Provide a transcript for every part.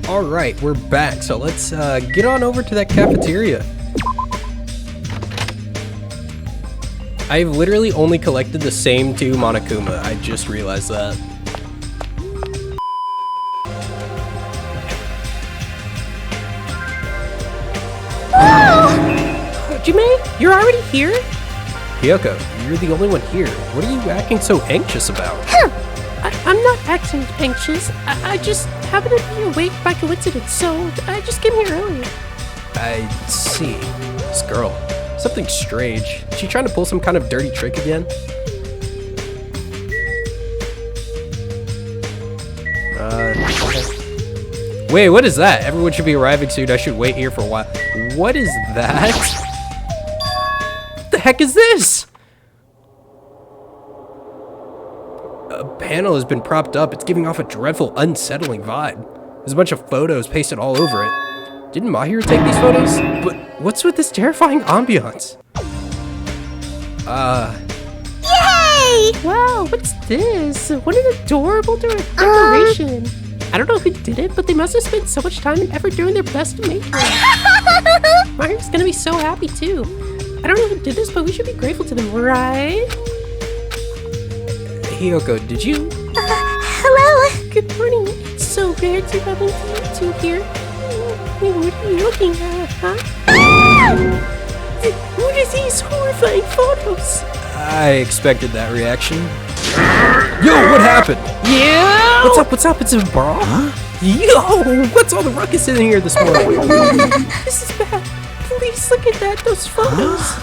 Alright, we're back, so let's get on over to that cafeteria. I've literally only collected the same 2 Monokuma. I just realized that. Hajime, you're already here? Kyoko, you're the only one here. What are you acting so anxious about? I'm not acting anxious. I just happen to be awake by coincidence, so I just came here early. I see. This girl. Something strange. Is she trying to pull some kind of dirty trick again? Okay. Wait, what is that? Everyone should be arriving soon. I should wait here for a while. What is that? What the heck is this? A panel has been propped up. It's giving off a dreadful, unsettling vibe. There's a bunch of photos pasted all over it. Didn't Mahiro take these photos? But what's with this terrifying ambiance? Yay! Wow, what's this? What an adorable decoration. I don't know who did it, but they must have spent so much time and effort doing their best to make it. Mahiro's gonna be so happy too. I don't know who did this, but we should be grateful to them, right? Hiyoko, did you? Hello. Good morning. It's so rare to run into you two here. What are you looking at, huh? What are these horrifying photos? I expected that reaction. Yo, what happened? Yeah. What's up? It's a brawl? Huh? Yo, what's all the ruckus in here this morning? This is bad. Please look at that. Those photos.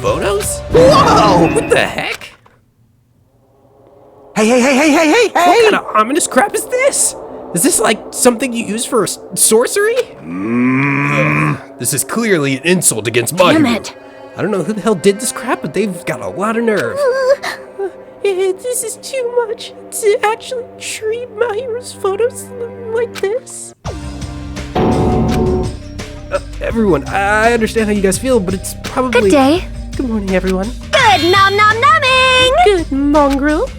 Photos? Whoa! What the heck? Hey! What kind of ominous crap is this? Is this like something you use for sorcery? This is clearly an insult against Mahiro. Damn it. I don't know who the hell did this crap, but they've got a lot of nerve. This is too much to actually treat Mahiro's photos like this. Everyone, I understand how you guys feel, but it's probably... Good day. Good morning, everyone. Good nom-nom-nomming! Good mongrel.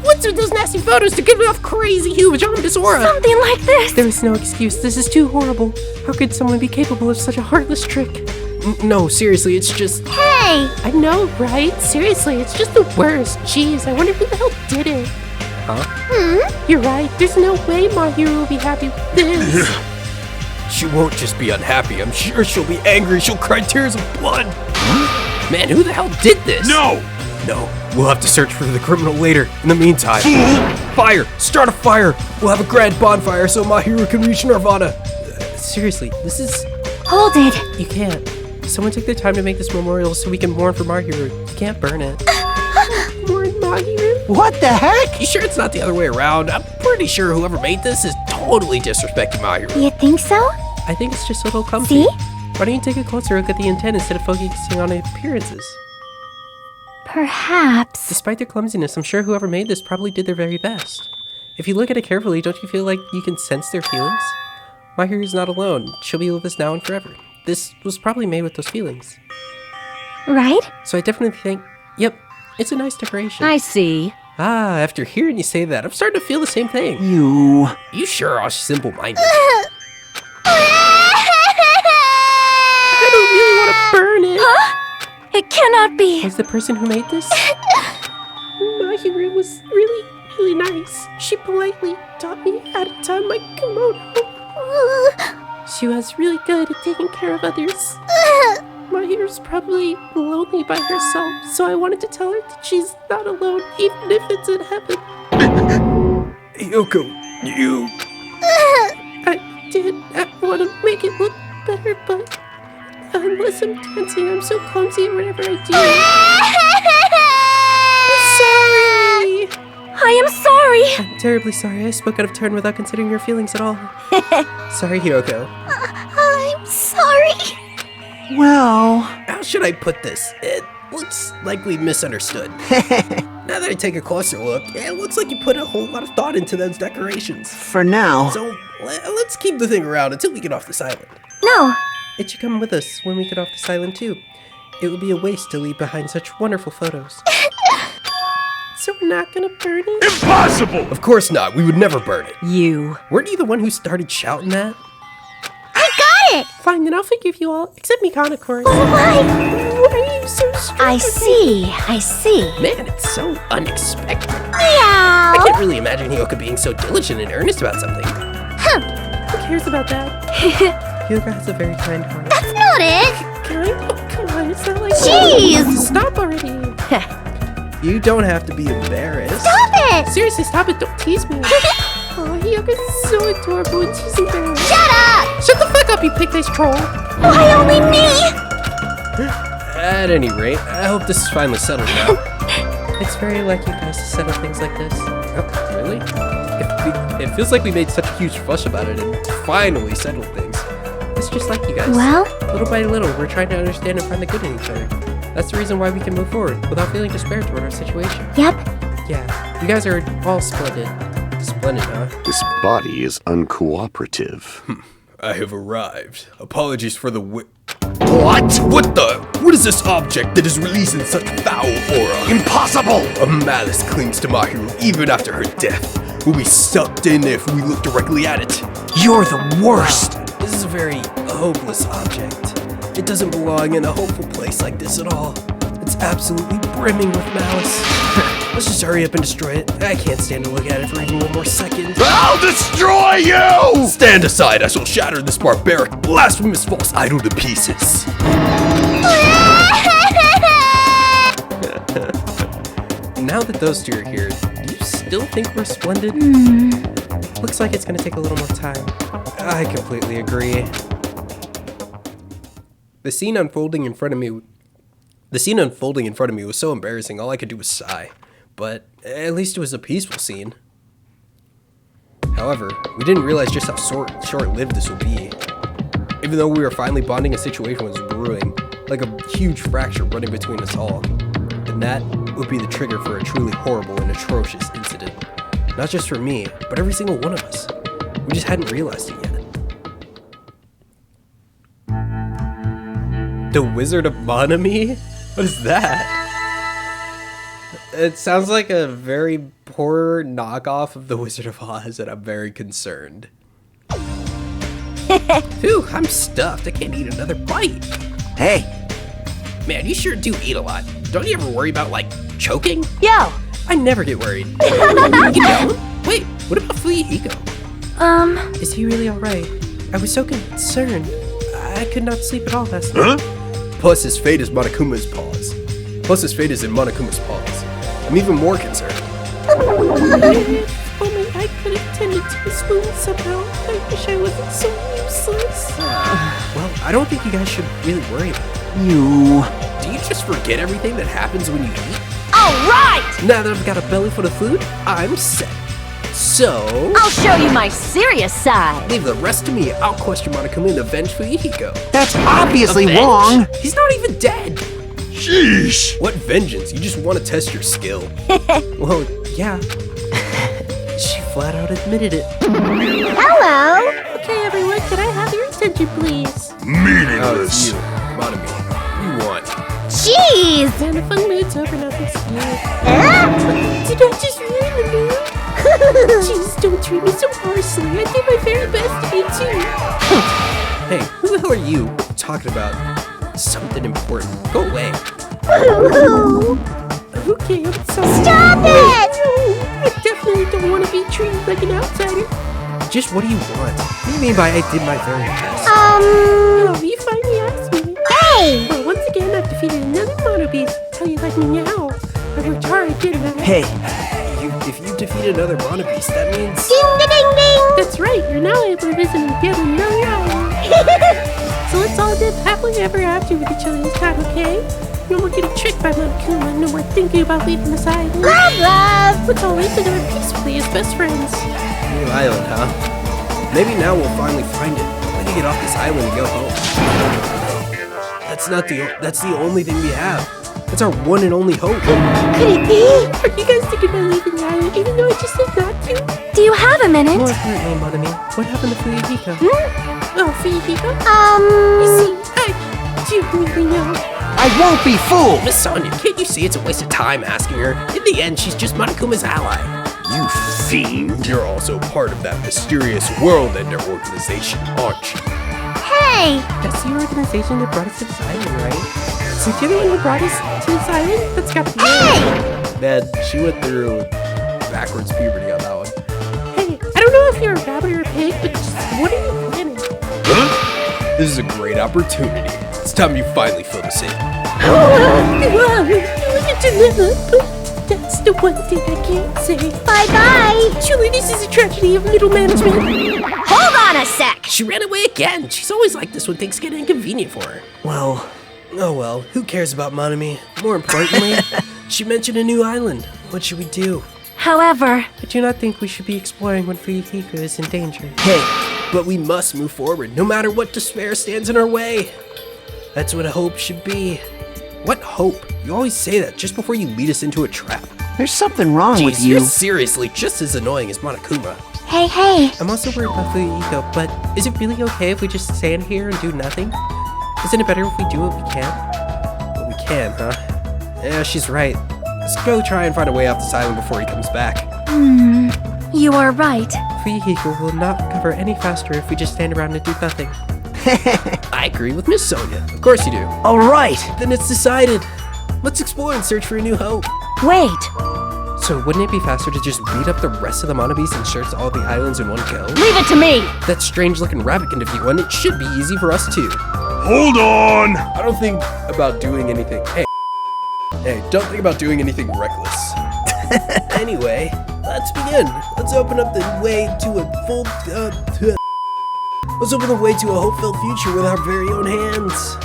What's with those nasty photos to give off crazy huge ominous aura? Something like this. There is no excuse. This is too horrible. How could someone be capable of such a heartless trick? No, seriously, it's just... Hey! I know, right? Seriously, it's just the worst. Jeez, I wonder who the hell did it. Huh? You're right. There's no way Mahiro will be happy with this. She won't just be unhappy. I'm sure she'll be angry. She'll cry tears of blood. Man, who the hell did this? No, we'll have to search for the criminal later. In the meantime, fire! Start a fire! We'll have a grand bonfire so Mahiro can reach Nirvana. Seriously, this is... Hold it. You can't. Someone took their time to make this memorial so we can mourn for Mahiro. You can't burn it. Mourn Mahiro? what the heck? You sure it's not the other way around? I'm pretty sure whoever made this is totally disrespecting Mahiro. You think so? I think it's just a little clumsy. See? Why don't you take a closer look at the intent instead of focusing on appearances? Perhaps. Despite their clumsiness, I'm sure whoever made this probably did their very best. If you look at it carefully, don't you feel like you can sense their feelings? Mahiru's not alone. She'll be with us now and forever. This was probably made with those feelings. Right? So I definitely think, yep, it's a nice decoration. I see. Ah, after hearing you say that, I'm starting to feel the same thing. You sure are simple-minded. I don't really want to burn it. Huh? It cannot be. Was the person who made this? Mahiro was really nice. She politely taught me how to tie my kimono. She was really good at taking care of others. Mahiro's probably lonely by herself, so I wanted to tell her that she's not alone, even if it's in heaven. Yoko, you... I did want to make it look better, but unless I'm dancing, I'm so clumsy at whatever I do. I'm sorry! I am sorry. I'm terribly sorry. I spoke out of turn without considering your feelings at all. Sorry, Hiyoko. I'm sorry. Well, How should I put this? It looks like we misunderstood. Now that I take a closer look, it looks like you put a whole lot of thought into those decorations. for now. So let's keep the thing around until we get off this island. No. It should come with us when we get off this island too. It would be a waste to leave behind such wonderful photos. So we're not gonna burn it? Impossible! Of course not. We would never burn it. You. Weren't you the one who started shouting that? I got it! Fine, then I'll forgive you all, except Mikana, of course. Oh my! Why are you so strict? I see, I see. Man, it's so unexpected. Meow! I can't really imagine Hyoka being so diligent and earnest about something. Who cares about that? Hyoka has a very kind heart. That's not it! Kind? Oh, come on, it's not like Jeez! Stop already. You don't have to be embarrassed. Stop it! Seriously, stop it, don't tease me. Oh, Hyoka's so adorable and she's embarrassed. Shut up! Shut the fuck up, you pig-faced troll. Why only me? At any rate, I hope this is finally settled now. It's very like you guys to settle things like this. Oh, really? It feels like we made such a huge fuss about it and finally settled things. It's just like you guys. Well? Little by little, we're trying to understand and find the good in each other. That's the reason why we can move forward without feeling despair toward our situation. Yep. Yeah, you guys are all splendid. Splendid, huh? This body is uncooperative. I have arrived. Apologies for the What? What the? What is this object that is releasing such foul aura? Impossible! A malice clings to Mahiru even after her death. We'll be sucked in if we look directly at it. You're the worst. This is a very hopeless object. It doesn't belong in a hopeful place like this at all. It's absolutely brimming with malice. Let's just hurry up and destroy it. I can't stand to look at it for even one more second. I'll destroy you! Stand aside, I shall shatter this barbaric, blasphemous false idol to pieces. Now that those two are here, do you still think we're splendid? Looks like it's gonna take a little more time. I completely agree. The scene unfolding in front of me was so embarrassing, all I could do was sigh. But at least it was a peaceful scene. However, we didn't realize just how short-lived this would be. Even though we were finally bonding, a situation was brewing, like a huge fracture running between us all. And that would be the trigger for a truly horrible and atrocious incident. Not just for me, but every single one of us. We just hadn't realized it yet. The Wizard of Monami? What is that? It sounds like a very poor knockoff of The Wizard of Oz, and I'm very concerned. Phew, I'm stuffed. I can't eat another bite. Hey, Man, you sure do eat a lot. Don't you ever worry about, like, choking? Yo! I never get worried. You know? Wait, what about Fuyuhiko? Is he really alright? I was so concerned. I could not sleep at all last night. Plus, his fate is Monokuma's paws. In Monokuma's paws. I'm even more concerned. If only I could have tended to his wound somehow. I wish I wasn't so useless. Well, I don't think you guys should really worry about it. you. Do you just forget everything that happens when you eat? Alright! Now that I've got a belly full of food, I'm set. So, I'll show you my serious side. leave the rest to me. I'll question Monokuma and avenge Fuyuhiko. That's obviously Avenge? wrong. He's not even dead. Sheesh! What vengeance? You just want to test your skill. Well, yeah. She flat out admitted it. Hello! Okay, everyone, can I have your attention, please? Oh, it's Meaningless! you, Monami. You won. Jeez! And the fun mood's over now, thanks to you. Ah! Did I just ruin the mood? Jeez, don't treat me so harshly. I did my very best to be too. Hey, who the hell are you talking about something important? Go away. Okay, I'm sorry. Stop it! No, I definitely don't want to be treated like an outsider. Just what do you want? What do you mean by I did my very best? Oh, you finally asked me. Hey! Well, once again, I've defeated another mono beast. How you like me now? I worked hard, didn't I? Hey, If you defeat another Mono Beast, that means... Ding-a-ding-ding! That's right, you're now able to visit and get another island. So let's all live happily ever after with each other this time, okay? No more getting tricked by Monokuma, no more thinking about leaving this island. Love, love! Let's all live together peacefully as best friends. New island, huh? Maybe now we'll finally find it. We can get off this island and go home. That's the only thing we have. It's our one and only hope. Could it be? Are you guys thinking about leaving the island even though I just said not to? Do you have a minute? More importantly, Monami, what happened to Fuyuhiko? Oh, Fuyuhiko? Um... You see, I do really know. I won't be fooled! Miss Sonia, can't you see it's a waste of time asking her? In the end, she's just Monokuma's ally. You fiend. You're also part of that mysterious World Ender organization, aren't you? Hey! That's the organization that brought us to this island, right? Since you're the one who brought us to this island, that's gotta be Hey! Man, she went through backwards puberty on that one. Hey, I don't know if you're a rabbit or a pig, but just what are you planning? This is a great opportunity. It's time you finally fill this in. That's the one thing I can't say. Bye-bye! Truly, this is a tragedy of middle management. Hold on a sec! She ran away again. She's always like this when things get inconvenient for her. Well, Oh well, who cares about Monami? More importantly, she mentioned a new island. What should we do? However, I do not think we should be exploring when Fuyuhiko is in danger. Hey, but we must move forward, no matter what despair stands in our way. That's what hope should be. What hope? You always say that just before you lead us into a trap. there's something wrong with Jeez, you. you're seriously just as annoying as Monokuma. hey. I'm also worried about Fuyuhiko, but is it really okay if we just stand here and do nothing? Isn't it better if we do what we can? Well, we can, huh? Yeah, she's right. Let's go try and find a way off this island before he comes back. You are right. Fuyuhiko will not recover any faster if we just stand around and do nothing. I agree with Miss Sonia. Of course you do. All right. Then it's decided. Let's explore and search for a new hope. Wait. So wouldn't it be faster to just beat up the rest of the Monobis and search all the islands in one kill? Leave it to me! That strange-looking rabbit can defeat one. It should be easy for us too. Hold on. I don't think about doing anything. Hey, don't think about doing anything reckless. Anyway, let's begin. Let's open up the way to a full. Let's open the way to a hope-filled future with our very own hands.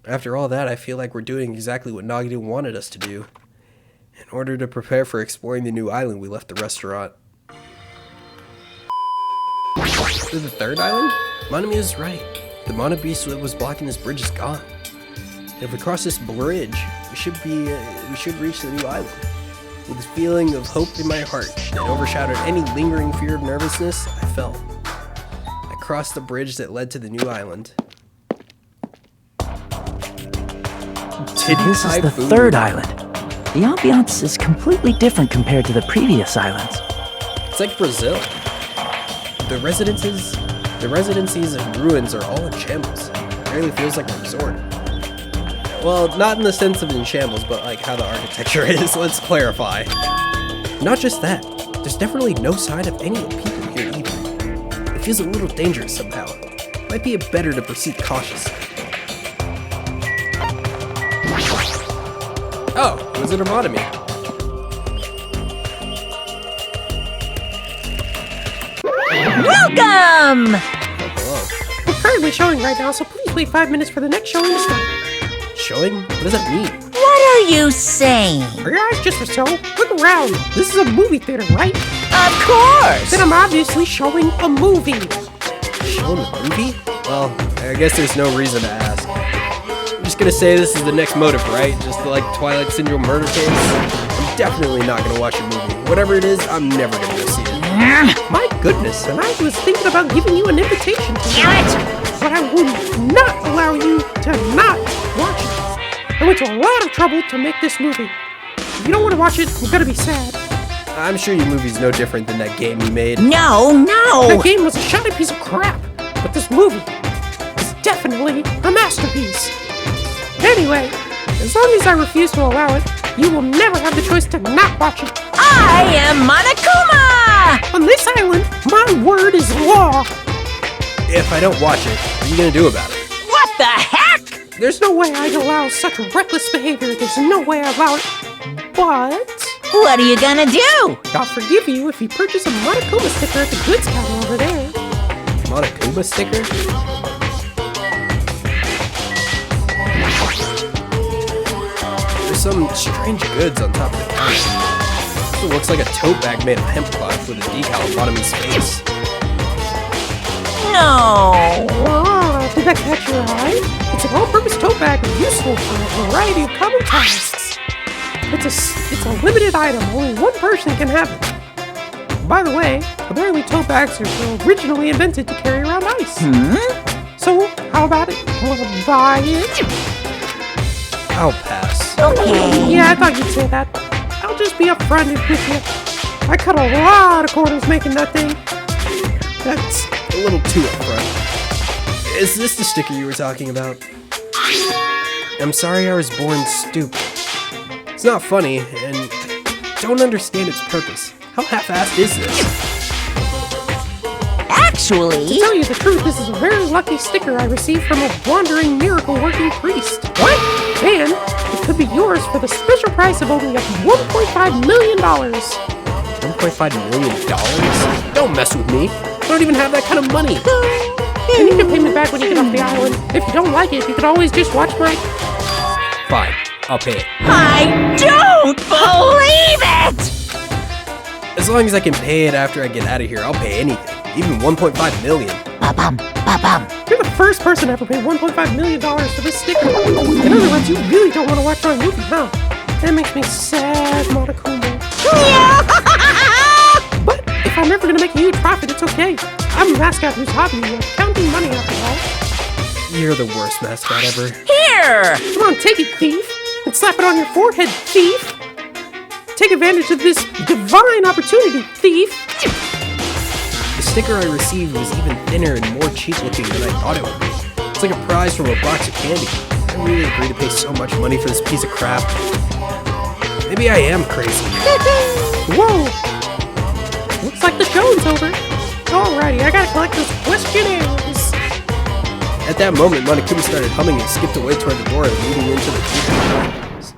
After all that, I feel like we're doing exactly what Nagito wanted us to do. In order to prepare for exploring the new island, we left the restaurant. To the third island? Monami is right. The Mono Beast that was blocking this bridge is gone. And if we cross this bridge, we should reach the new island. With this feeling of hope in my heart that overshadowed any lingering fear of nervousness I felt. I crossed the bridge that led to the new island. This is the third island. The ambiance is completely different compared to the previous islands. It's like Brazil. The residencies and ruins are all in shambles. It really feels like a resort. Well, not in the sense of in shambles, but like how the architecture is. Let's clarify. Not just that. There's definitely no sign of any people here either. It feels a little dangerous somehow. Might be better to proceed cautiously. Oh, was it Monami? Welcome! Hello. We're currently showing right now, so please wait 5 minutes for the next showing to start. Showing? What does that mean? What are you saying? Are your eyes just for show? Look around. This is a movie theater, right? Of course! Then I'm obviously showing a movie. Showing the movie? Well, I guess there's no reason to ask. I'm just gonna say this is the next motive, right? Just like Twilight Syndrome murder case? I'm definitely not gonna watch a movie. Whatever it is, I'm never gonna go see it. My goodness, and I was thinking about giving you an invitation to it, but I will not allow you to not watch it. I went to a lot of trouble to make this movie. If you don't want to watch it, you're gonna be sad. I'm sure your movie's no different than that game you made. No! That game was a shoddy piece of crap, but this movie is definitely a masterpiece. Anyway, as long as I refuse to allow it, you will never have the choice to not watch it. I am Monokuma! On this island, my word is law. If I don't watch it, what are you gonna do about it? What the heck? There's no way I'd allow such reckless behavior. There's no way I'd allow it. But What are you gonna do? I'll forgive you if you purchase a Monokuma sticker at the goods counter over there. Monokuma sticker? There's some strange goods on top of the counter. It looks like a tote bag made of hemp cloth with a decal on Monami's face. No! Ah, did that catch your eye? It's an all-purpose tote bag useful for a variety of common tasks. It's a limited item. Only one person can have it. By the way, apparently tote bags were originally invented to carry around ice. So, how about it? Wanna buy it? I'll pass. Okay. Yeah, I thought you'd say that. I'll just be upfront with you. I cut a lot of corners making that thing. That's a little too upfront. Is this the sticker you were talking about? I'm sorry I was born stupid. It's not funny, and I don't understand its purpose. How half-assed is this? Actually, To tell you the truth, this is a very lucky sticker I received from a wandering miracle-working priest. What? And it could be yours for the special price of only $1.5 million. $1.5 million? Don't mess with me. I don't even have that kind of money. And you can pay me back when you get off the island. If you don't like it, you can always just watch my... Fine, I'll pay it. I don't believe it! As long as I can pay it after I get out of here, I'll pay anything. Even $1.5 million. Ba-bum, ba-bum. You're the first person to ever pay $1.5 million for this sticker. In other words, you really don't want to watch my movie, huh? That makes me sad, Monokuma. But if I'm ever going to make a huge profit, it's okay. I'm a mascot whose hobby is counting money after all. You're the worst mascot ever. Here! Come on, take it, thief. And slap it on your forehead, thief. Take advantage of this divine opportunity, thief. The sticker I received was even thinner and more cheap looking than I thought it would be. It's like a prize from a box of candy. I really agreed to pay so much money for this piece of crap. Maybe I am crazy. Whoa. Looks like the show's over. Alrighty, I gotta collect those questionnaires. At that moment, Monokuma started humming and skipped away toward the door leading into the theater.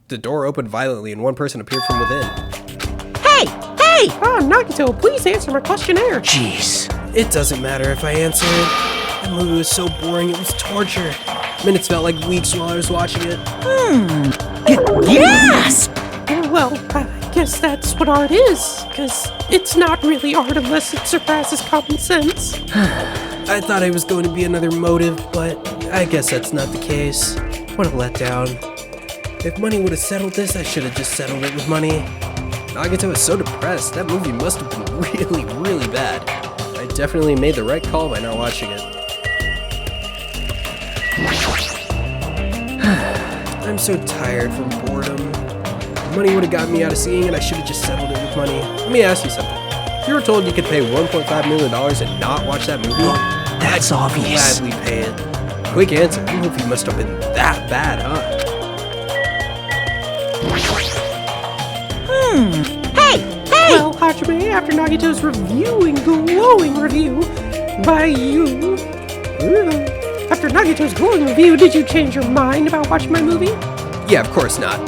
The door opened violently and one person appeared from within. Hey! Hey! Oh, Nagito, please answer my questionnaire. Jeez. It doesn't matter if I answer it. That movie was so boring, it was torture. Minutes felt like weeks while I was watching it. Yes! Well, I guess that's what art is, because it's not really art unless it surpasses common sense. I thought it was going to be another motive, but I guess that's not the case. What a letdown. If money would have settled this, I should have just settled it with money. Nagito is so depressed. That movie must have been really, really bad. I definitely made the right call by not watching it. I'm so tired from boredom. If money would have gotten me out of seeing it, I should have just settled it with money. Let me ask you something. If you were told you could pay $1.5 million and not watch that movie, That's I'd obvious. gladly pay it. Quick answer. The movie must have been that bad, huh? Hey! Hey! Well, Hajime, after Nagito's glowing review by you... After Nagito's glowing review, did you change your mind about watching my movie? Yeah, of course not.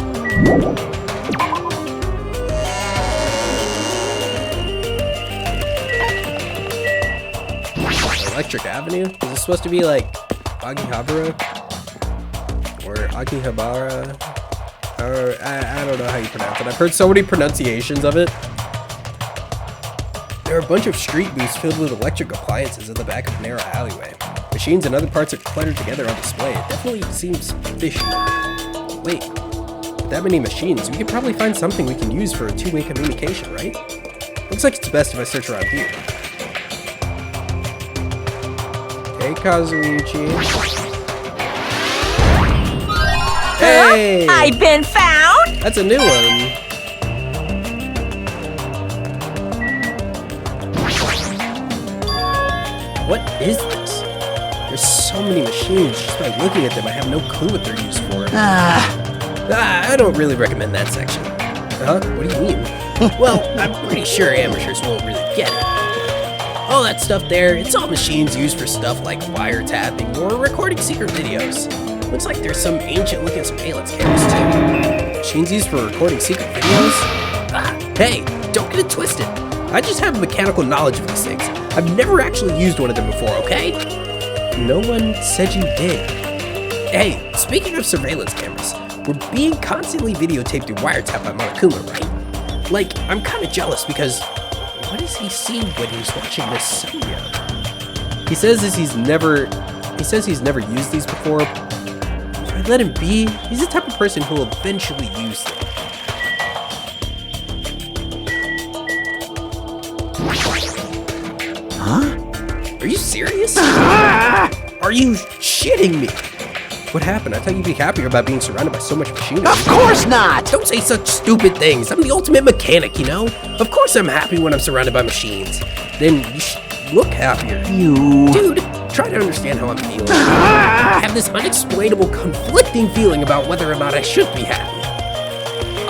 Electric Avenue? Is this supposed to be like Akihabara? Or Akihabara? Or I don't know how you pronounce it. I've heard so many pronunciations of it. There are a bunch of street booths filled with electric appliances at the back of a narrow alleyway. Machines and other parts are cluttered together on display. It definitely seems fishy. Wait, with that many machines, we could probably find something we can use for a two-way communication, right? Looks like it's best if I search around here. Hey, Kazuichi. Hey! I've been found! That's a new one. What is this? There's so many machines, just by looking at them I have no clue what they're used for. I don't really recommend that section. Huh? What do you mean? Well, I'm pretty sure amateurs won't really get it. All that stuff there, it's all machines used for stuff like wiretapping or recording secret videos. Looks like there's some ancient looking surveillance cameras too. Machines used for recording secret videos? Hey, don't get it twisted. I just have mechanical knowledge of these things. I've never actually used one of them before, okay? No one said you did. Hey, speaking of surveillance cameras, we're being constantly videotaped through wiretap by Monokuma, right? Like, I'm kind of jealous because what does he see when he's watching this Sonya? He says he's never used these before. If I let him be, he's the type of person who will eventually use them. Huh? Are you serious? Are you shitting me? What happened? I thought you'd be happier about being surrounded by so much machinery. Of course not! Don't say such stupid things. I'm the ultimate mechanic, you know? Of course I'm happy when I'm surrounded by machines. Then you should look happier. Dude, try to understand how I'm feeling. I have this unexplainable, conflicting feeling about whether or not I should be happy.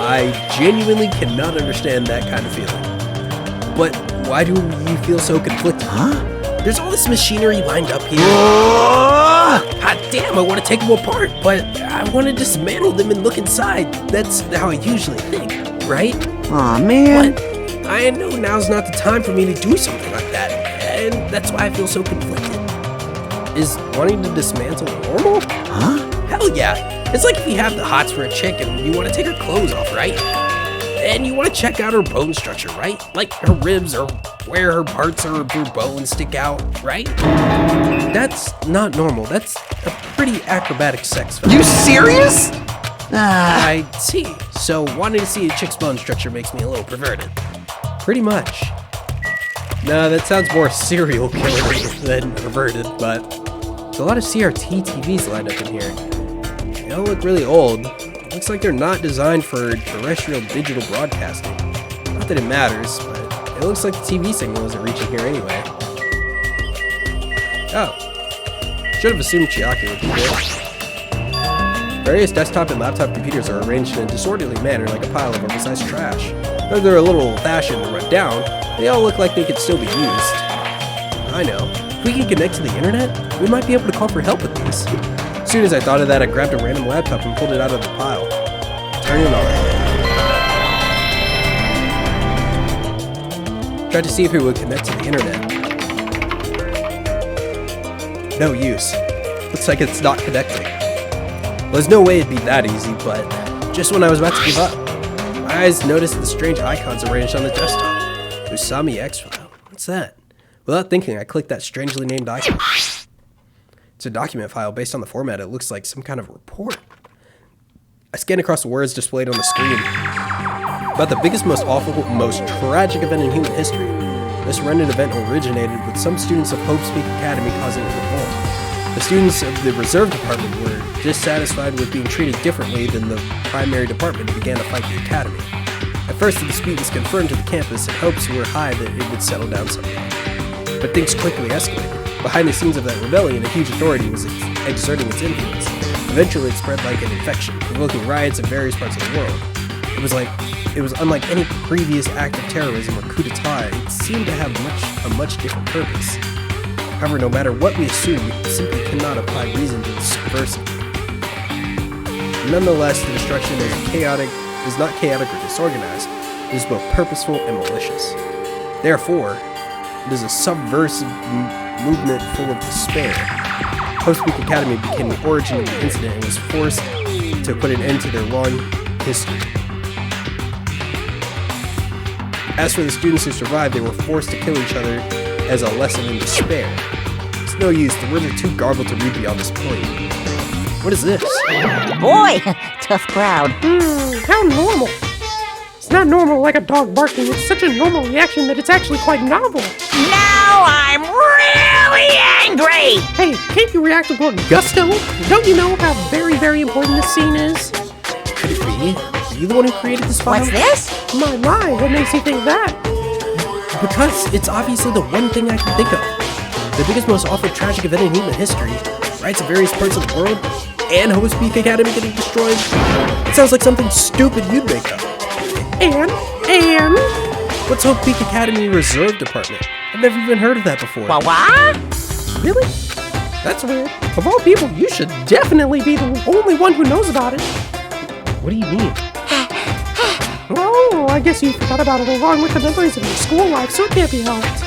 I genuinely cannot understand that kind of feeling. But why do you feel so conflicted? Huh? There's all this machinery lined up here. Hot damn, I want to take them apart, but I want to dismantle them and look inside. That's how I usually think, right? Aw, man. But I know now's not the time for me to do something like that, and that's why I feel so conflicted. Is wanting to dismantle normal? Huh? Hell yeah. It's like if you have the hots for a chick and you want to take her clothes off, right? And you want to check out her bone structure, right? Like her ribs or where her parts of her bones stick out, right? That's not normal. That's a pretty acrobatic sex film. You serious? I see. So wanting to see a chick's bone structure makes me a little perverted. Pretty much. No, that sounds more serial killer than perverted, but there's a lot of CRT TVs lined up in here. They all look really old. Looks like they're not designed for terrestrial digital broadcasting. Not that it matters, but it looks like the TV signal isn't reaching here anyway. Oh. Should have assumed Chiaki would be here. Various desktop and laptop computers are arranged in a disorderly manner like a pile of oversized trash. Though they're a little old-fashioned and run down, they all look like they could still be used. I know. If we can connect to the internet, we might be able to call for help with these. As soon as I thought of that, I grabbed a random laptop and pulled it out of the pile. Turn it on. Tried to see if it would connect to the internet. No use. Looks like it's not connecting. Well, there's no way it'd be that easy, but just when I was about to give up, my eyes noticed the strange icons arranged on the desktop. Usami X-File. What's that? Without thinking, I clicked that strangely named icon. It's a document file. Based on the format, it looks like some kind of report. I scanned across the words displayed on the screen. About the biggest, most awful, most tragic event in human history. This horrendous event originated with some students of Hope's Peak Academy causing a revolt. The students of the reserve department were dissatisfied with being treated differently than the primary department and began to fight the academy. At first, the dispute was confirmed to the campus and hopes were high that it would settle down someday. But things quickly escalated. Behind the scenes of that rebellion, a huge authority was exerting its influence. Eventually, it spread like an infection, provoking riots in various parts of the world. It was unlike any previous act of terrorism or coup d'etat. It seemed to have a much different purpose. However, no matter what we assume, we simply cannot apply reason to the subversive. Nonetheless, the destruction is not chaotic or disorganized. It is both purposeful and malicious. Therefore, it is a subversive movement full of despair. Hope's Peak Academy became the origin of the incident and was forced to put an end to their long history. As for the students who survived, they were forced to kill each other as a lesson in despair. It's no use, the words are too garbled to read beyond this point. What is this? Boy, tough crowd. How normal. It's not normal like a dog barking. It's such a normal reaction that it's actually quite novel. Now I'm really angry! Hey, can't you react with more gusto? Don't you know how very, very important this scene is? Could it be? Are you the one who created this file? What's this? My, what makes you think that? Because it's obviously the one thing I can think of. The biggest, most awful, tragic event in human history. Riots in various parts of the world. And Hope's Peak Academy getting destroyed. It sounds like something stupid you'd make up. And? What's Hope Peak Academy Reserve Department? I've never even heard of that before. What? Really? That's weird. Of all people, you should definitely be the only one who knows about it. What do you mean? Oh, I guess you forgot about it along with the memories of your school life, so it can't be helped.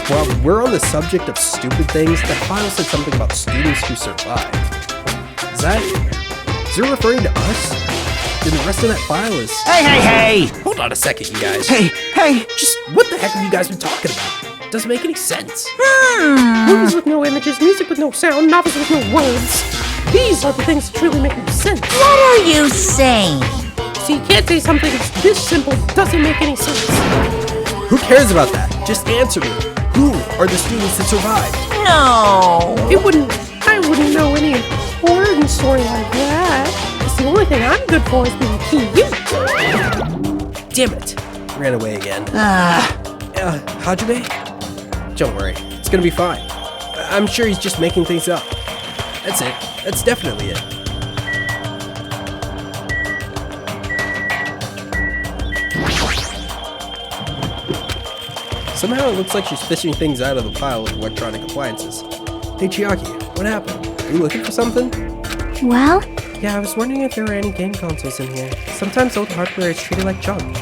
While we're on the subject of stupid things, the file said something about students who survived. Is it referring to us? Then the rest of that file is... Hey! Hold on a second, you guys. Hey! Just what the heck have you guys been talking about? It doesn't make any sense. Movies with no images, music with no sound, novels with no words. These are the things that truly make no sense. What are you saying? So you can't say something that's this simple doesn't make any sense. Who cares about that? Just answer me. Who are the students that survived? No. I wouldn't know any important story like that. 'Cause the only thing I'm good for is being cute. Damn it. Ran away again. Hajime? Don't worry. It's gonna be fine. I'm sure he's just making things up. That's it. That's definitely it. Somehow it looks like she's fishing things out of the pile of electronic appliances. Hey Chiaki, what happened? Are you looking for something? Well, Yeah, I was wondering if there were any game consoles in here. Sometimes old hardware is treated like junk.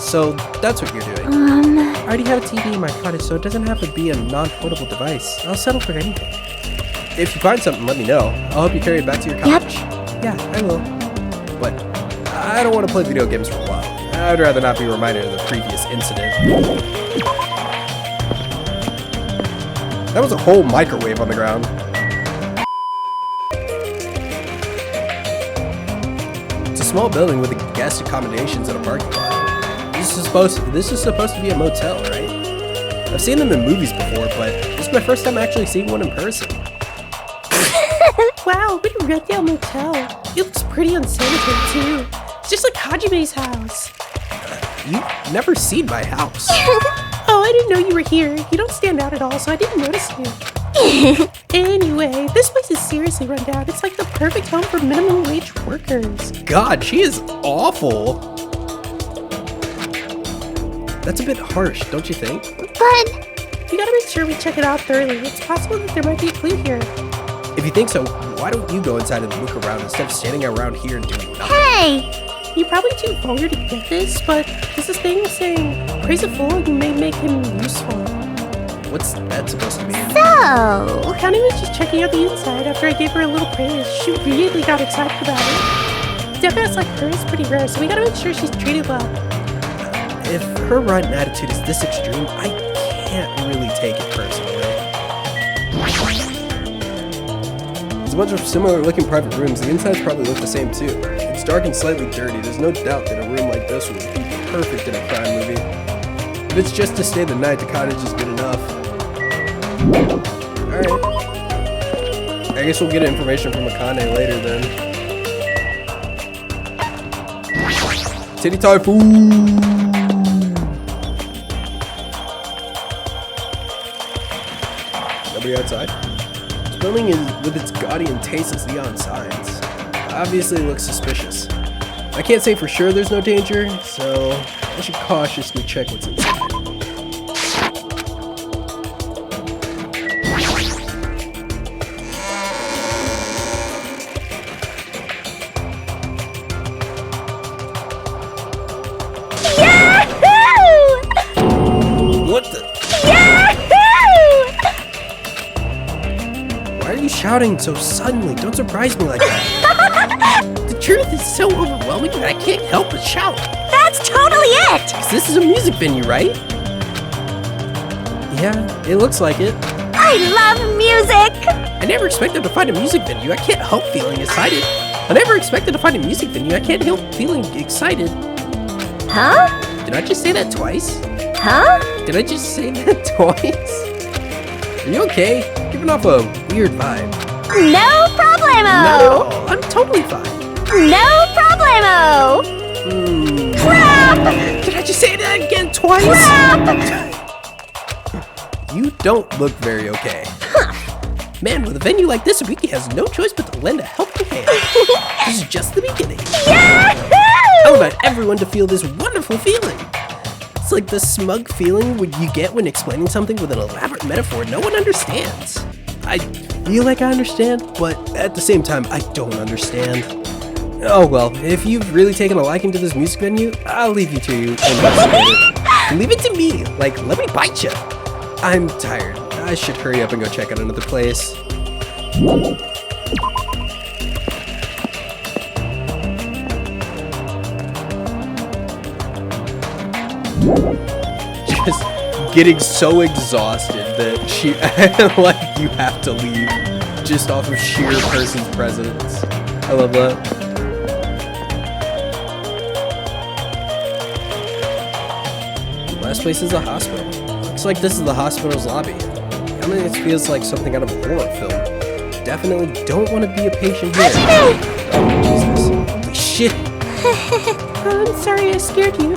So that's what you're doing. I already have a TV in my cottage, so it doesn't have to be a non-portable device. I'll settle for anything. If you find something, let me know. I'll help you carry it back to your cottage. Yeah, I will. But I don't want to play video games for a while. I'd rather not be reminded of the previous incident. That was a whole microwave on the ground. It's a small building with guest accommodations and a parking lot. This is supposed to be a motel, right? I've seen them in movies before, but this is my first time actually seeing one in person. Wow, what a rundown motel. It looks pretty unsanitary, too. It's just like Hajime's house. You've never seen my house. Oh, I didn't know you were here. You don't stand out at all, so I didn't notice you. Anyway, this place is seriously run down. It's like the perfect home for minimum wage workers. God, she is awful. That's a bit harsh, don't you think? but You gotta make sure we check it out thoroughly. It's possible that there might be a clue here. If you think so, why don't you go inside and look around instead of standing around here and doing nothing? hey! You're probably too vulgar to get this, but there's this thing saying, praise a fool and you may make him useful. What's that supposed to mean? So, Connie was just checking out the inside after I gave her a little praise. She really got excited about it. Death like her is pretty rare, so we gotta make sure she's treated well. If her rotten attitude is this extreme, I can't really take it personally. There's a bunch of similar looking private rooms. The insides probably look the same too. It's dark and slightly dirty. There's no doubt that a room like this would be perfect in a crime movie. If it's just to stay the night, the cottage is good enough. Alright. I guess we'll get information from Akane later then. Titty Typhoon! Nobody outside? This building is with its gaudy and tasteless neon signs. Obviously looks suspicious. I can't say for sure there's no danger, so I should cautiously check what's inside. What the? Why are you shouting so suddenly? Don't surprise me like that. The truth is so overwhelming that I can't help but shout. That's totally it! 'Cause this is a music venue, right? Yeah, it looks like it. I love music! I never expected to find a music venue. I can't help feeling excited. I never expected to find a music venue. I can't help feeling excited. Huh? Did I just say that twice? Huh? Did I just say that twice? Are you okay? Giving off a weird vibe. No problemo! Not at all. I'm totally fine. No problemo! Crap! Did I just say that again twice? You don't look very okay. Man, with a venue like this, Riki has no choice but to lend a helping hand. This is just the beginning. I want everyone to feel this wonderful feeling. It's like the smug feeling you get when explaining something with an elaborate metaphor no one understands. I feel like I understand, but at the same time, I don't understand. Oh well, if you've really taken a liking to this music venue, I'll leave you to investigate it. Leave it to me, like, let me bite you. I'm tired. I should hurry up and go check out another place. Just getting so exhausted that she, like, you have to leave just off of sheer person's presence. I love that. Last place is a hospital. Looks Looks like this is the hospital's lobby. I mean, it feels like something out of a horror film. Definitely don't want to be a patient here. Oh, Jesus. Holy shit. I'm sorry I scared you.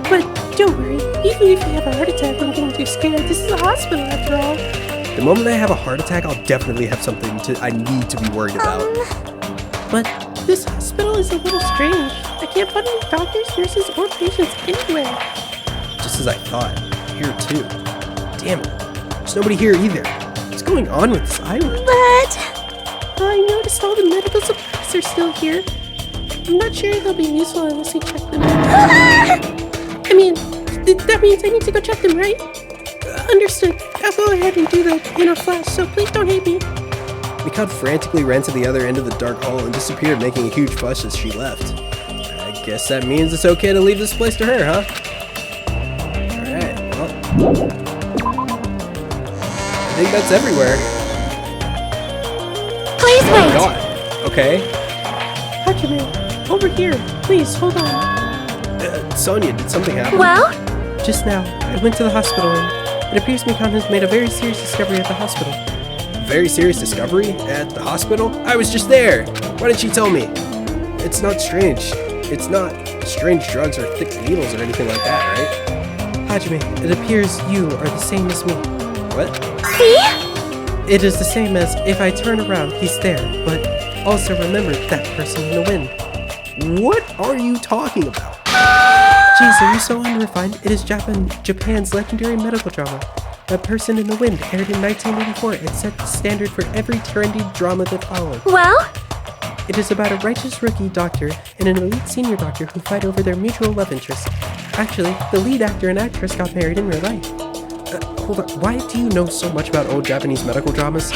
But don't worry, even if you have a heart attack from getting too scared, this is a hospital after all. The moment I have a heart attack, I'll definitely have something I need to be worried about. But this hospital is a little strange. I can't find any doctors, nurses, or patients anywhere. Just as I thought. Here too. Damn it. There's nobody here either. What's going on with this island? But I noticed all the medical supplies are still here. I'm not sure they'll be useful unless you check them out. I mean, that means I need to go check them, right? Understood. I'll go ahead and do that in a flash, so please don't hate me. Mikad frantically ran to the other end of the dark hall and disappeared, making a huge fuss as she left. I guess that means it's okay to leave this place to her, huh? Alright, well. I think that's everywhere. please Oh wait. god. Okay. Hajime, over here. Please, hold on. Sonia, did something happen? Well, Just now, I went to the hospital and it appears Mikan has made a very serious discovery at the hospital. Very serious discovery? At the hospital? I was just there! Why didn't she tell me? It's not strange. It's not strange drugs or thick needles or anything like that, right? Hajime, it appears you are the same as me. What? see? It is the same as if I turn around, he's there, but also remember that person in the wind. What are you talking about? Jeez, are you so unrefined? It is Japan's legendary medical drama. That Person in the Wind aired in 1984 and set the standard for every trendy drama that followed. Well, It is about a righteous rookie doctor and an elite senior doctor who fight over their mutual love interest. Actually, the lead actor and actress got married in real life. Hold on, why do you know so much about old Japanese medical dramas?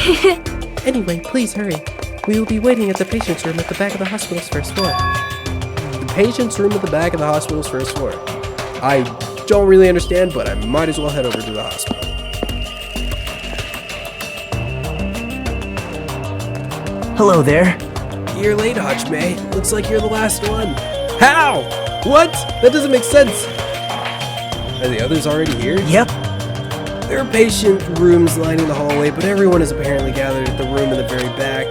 Anyway, please hurry. We will be waiting at the patient's room at the back of the hospital's first floor. The patient's room at the back of the hospital's first floor. I don't really understand, but I might as well head over to the hospital. Hello there. You're late, Hajime. Looks like you're the last one. How? What? That doesn't make sense. Are the others already here? Yep. There are patient rooms lining the hallway, but everyone is apparently gathered at the room in the very back.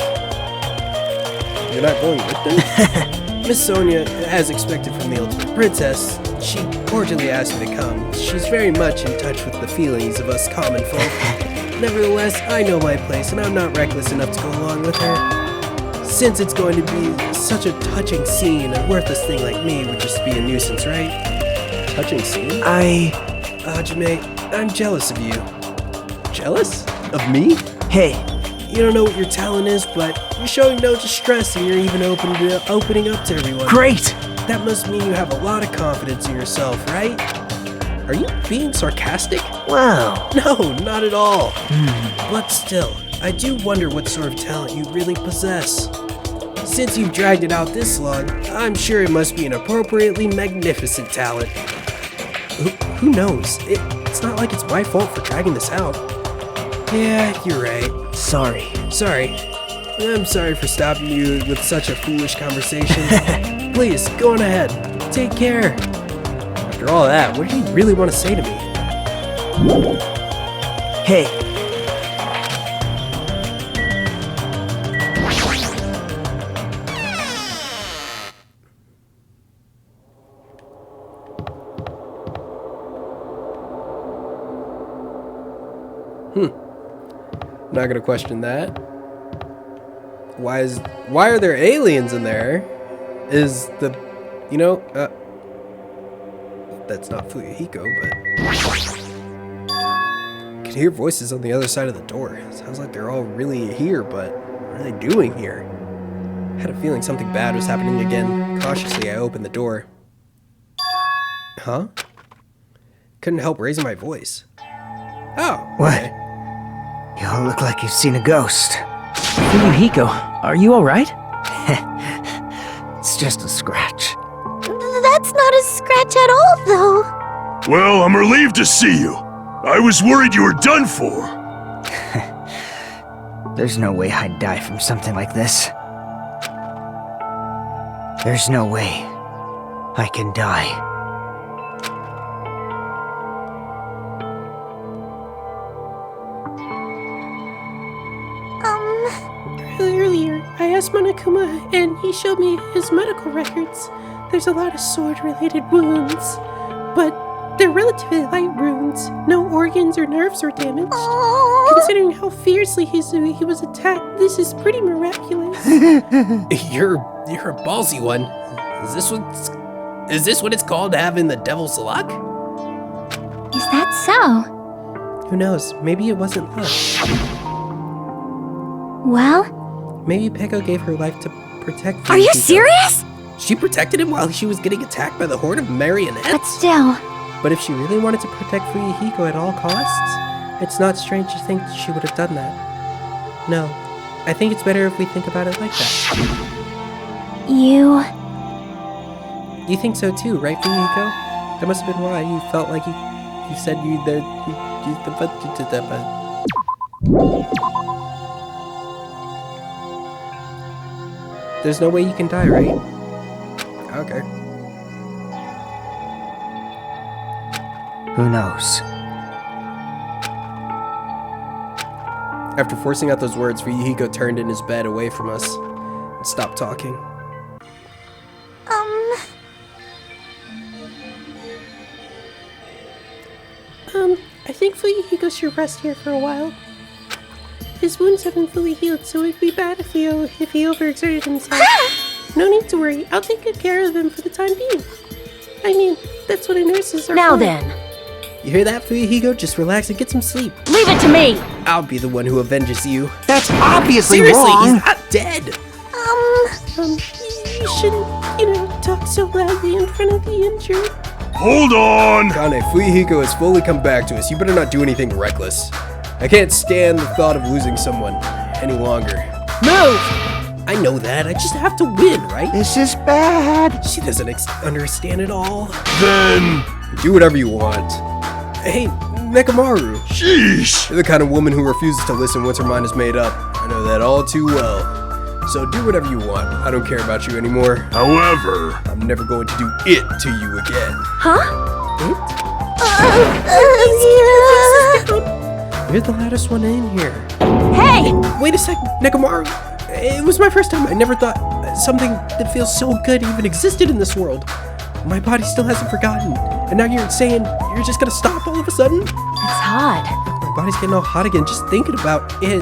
You're not going with them? Miss Sonia, as expected from the Ultimate Princess, she cordially asked me to come. She's very much in touch with the feelings of us common folk. Nevertheless, I know my place, and I'm not reckless enough to go along with her. Since it's going to be such a touching scene, a worthless thing like me would just be a nuisance, right? Touching scene? Hajime, I'm jealous of you. Jealous? Of me? Hey, You don't know what your talent is, but you're showing no distress and you're even opening up to everyone. great. That must mean you have a lot of confidence in yourself, right? Are you being sarcastic? Well, No, not at all. But still, I do wonder what sort of talent you really possess. Since you've dragged it out this long, I'm sure it must be an appropriately magnificent talent. Who knows? It's not like it's my fault for dragging this out. Yeah, you're right. sorry. Sorry. I'm sorry for stopping you with such a foolish conversation. Please, go on ahead. Take care. After all that, what do you really want to say to me? Hey, Not gonna question that. Why are there aliens in there? Is the, that's not Fuyuhiko, but could hear voices on the other side of the door. Sounds like they're all really here, but what are they doing here? I had a feeling something bad was happening again. Cautiously, I opened the door. Huh? Couldn't help raising my voice. Oh, What? okay. you look like you've seen a ghost. Fuyuhiko, are you alright? It's just a scratch. That's not a scratch at all, though. Well, I'm relieved to see you. I was worried you were done for. There's no way I'd die from something like this. There's no way I can die. was Monokuma, and he showed me his medical records. There's a lot of sword-related wounds, but they're relatively light wounds. No organs or nerves were damaged. Considering how fiercely he was attacked, this is pretty miraculous. You're a ballsy one. Is this what it's called, having the devil's luck? Is that so? Who knows? Maybe it wasn't luck. Well, Maybe Peko gave her life to protect are you Fuyuhiko. serious? She protected him while she was getting attacked by the horde of marionettes? But still, But if she really wanted to protect Fuyuhiko at all costs, it's not strange to think she would have done that. No, I think it's better if we think about it like that. you... You think so too, right, Fuyuhiko? That must have been why you felt like you said you there. There's no way you can die, right? Okay. Who knows? After forcing out those words, Fuyuhiko turned in his bed away from us and stopped talking. I think Fuyuhiko should rest here for a while. His wounds haven't fully healed, so it'd be bad if he overexerted himself. No need to worry, I'll take good care of him for the time being. I mean, that's what a nurses are Now for. then, You hear that, Fuyuhiko? Just relax and get some sleep. leave it to me! I'll be the one who avenges you. That's obviously Seriously, wrong. he's not dead. You shouldn't, talk so loudly in front of the injured. Hold on! Kane, Fuyuhiko has fully come back to us. You better not do anything reckless. I can't stand the thought of losing someone any longer. Move! I know that. I just have to win, right? This is bad. She doesn't understand it all. Then... Do whatever you want. Hey, Nekomaru. Sheesh! You're the kind of woman who refuses to listen once her mind is made up. I know that all too well. So do whatever you want. I don't care about you anymore. However... I'm never going to do it to you again. Huh? You're the loudest one in here. Hey! Wait a sec, Nekomaru. It was my first time. I never thought something that feels so good even existed in this world. My body still hasn't forgotten. And now you're saying you're just gonna stop all of a sudden? It's hot. My body's getting all hot again just thinking about it.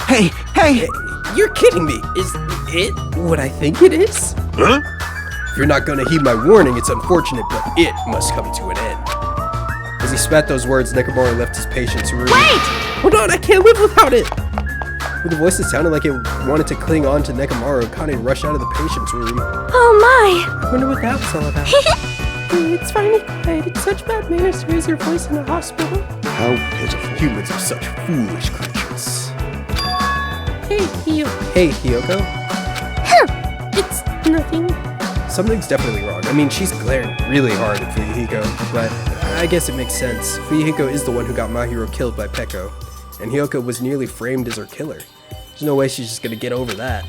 Hey, hey! You're kidding me. Is it what I think it is? Huh? If you're not gonna heed my warning, it's unfortunate, but it must come to an end. As he spat those words, Nekomaru left his patient's room. Wait! Hold on, I can't live without it! With a voice that sounded like it wanted to cling on to Nekomaru, Kane rushed out of the patient's room. Oh my! I wonder what that was all about. It's finally quiet. It's such bad manners to raise your voice in a hospital. How pitiful. Humans are such foolish creatures. Hey, Hio. Hey, Hiyoko. It's nothing. Something's definitely wrong. I mean, she's glaring really hard at Fuyuhiko, but I guess it makes sense. Fuyuhiko is the one who got Mahiro killed by Peko, and Hiyoko was nearly framed as her killer. There's no way she's just gonna get over that.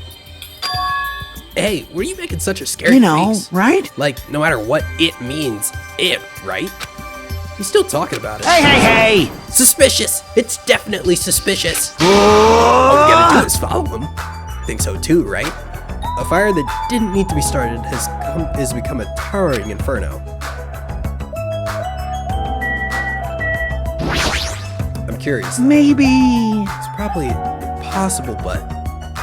Hey, were you making such a scary face? Right? Like, no matter what it means, it, right? He's still talking about it. Hey, hey, hey! Suspicious! It's definitely suspicious! All we gotta do is follow him. Think so too, right? A fire that didn't need to be started has become a towering inferno. I'm curious. Maybe... It's probably possible, but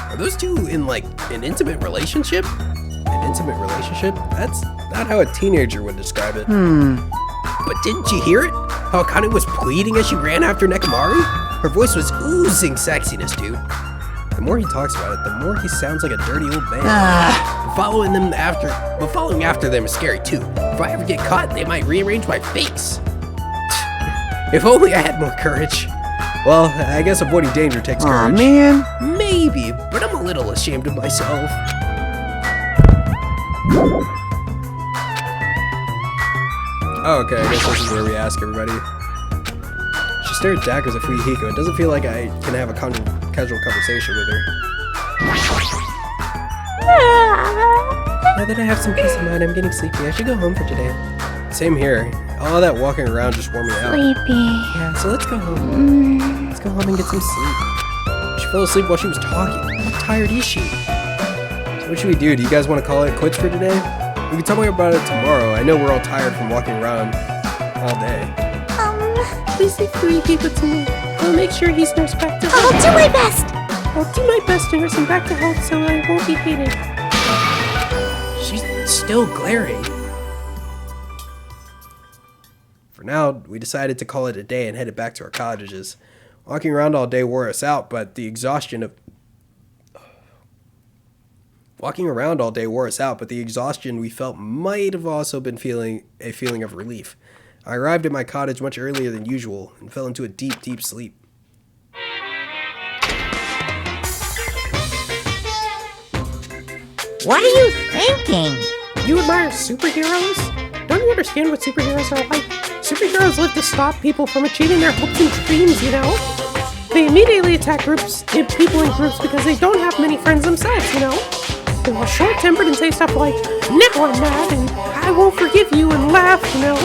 are those two in like an intimate relationship? An intimate relationship? That's not how a teenager would describe it. But didn't you hear it? How Akane was pleading as she ran after Nekomaru? Her voice was oozing sexiness, dude. The more he talks about it, the more he sounds like a dirty old man. Following after them is scary too. If I ever get caught, they might rearrange my face. If only I had more courage. Well, I guess avoiding danger takes Aw, courage. man. Maybe, but I'm a little ashamed of myself. Oh, okay, I guess this is where we ask everybody. She stared daggers at Fuyuhiko. It doesn't feel like I can have a casual conversation with her. Now that I have some peace of mind, I'm getting sleepy. I should go home for today. Same here. All that walking around just wore me out. Sleepy. Yeah, so let's go home. Let's go home and get some sleep. She fell asleep while she was talking. How tired is she? what should we do? Do you guys want to call it quits for today? We can talk about it tomorrow. I know we're all tired from walking around all day. Please leave Kurihiko to me. I'll make sure he's nursed back to health. I'll do my best. I'll do my best to nurse him back to health so I won't be hated. She's still glaring. For now, we decided to call it a day and headed back to our cottages. Walking around all day wore us out, but the exhaustion we felt might have also been a feeling of relief. I arrived at my cottage much earlier than usual and fell into a deep, deep sleep. What are you thinking? You admire superheroes? Don't you understand what superheroes are like? Superheroes live to stop people from achieving their hopes and dreams, you know? They immediately attack people in groups because they don't have many friends themselves, you know? They're all short-tempered and say stuff like, "Now I'm mad," and "I won't forgive you," and laugh, you know?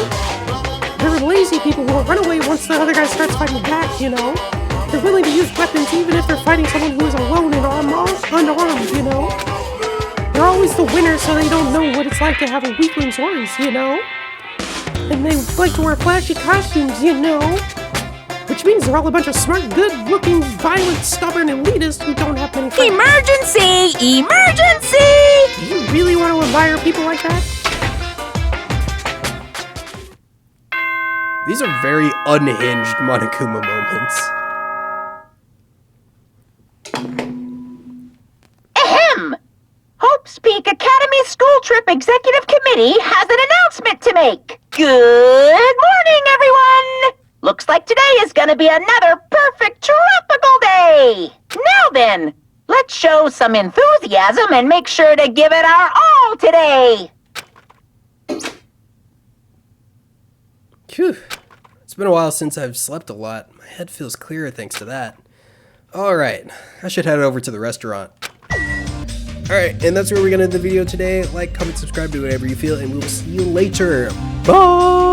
They're lazy people who will run away once the other guy starts fighting back, you know? They're willing to use weapons even if they're fighting someone who is alone and unarmed, you know? They're always the winner, so they don't know what it's like to have a weakling's worries, you know? And they like to wear flashy costumes, you know? Which means they're all a bunch of smart, good-looking, violent, stubborn elitists who don't have many friends. Emergency! Emergency! Do you really want to admire people like that? These are very unhinged Monokuma moments. Ahem! Hope's Peak Academy School Trip Executive Committee has an announcement to make. Good morning, everyone! Looks like today is gonna be another perfect tropical day! Now then, let's show some enthusiasm and make sure to give it our all today! Phew. It's been a while since I've slept a lot. My head feels clearer thanks to that. Alright, I should head over to the restaurant. Alright, and that's where we're gonna end the video today. Like, comment, subscribe, do whatever you feel, and we will see you later. Bye!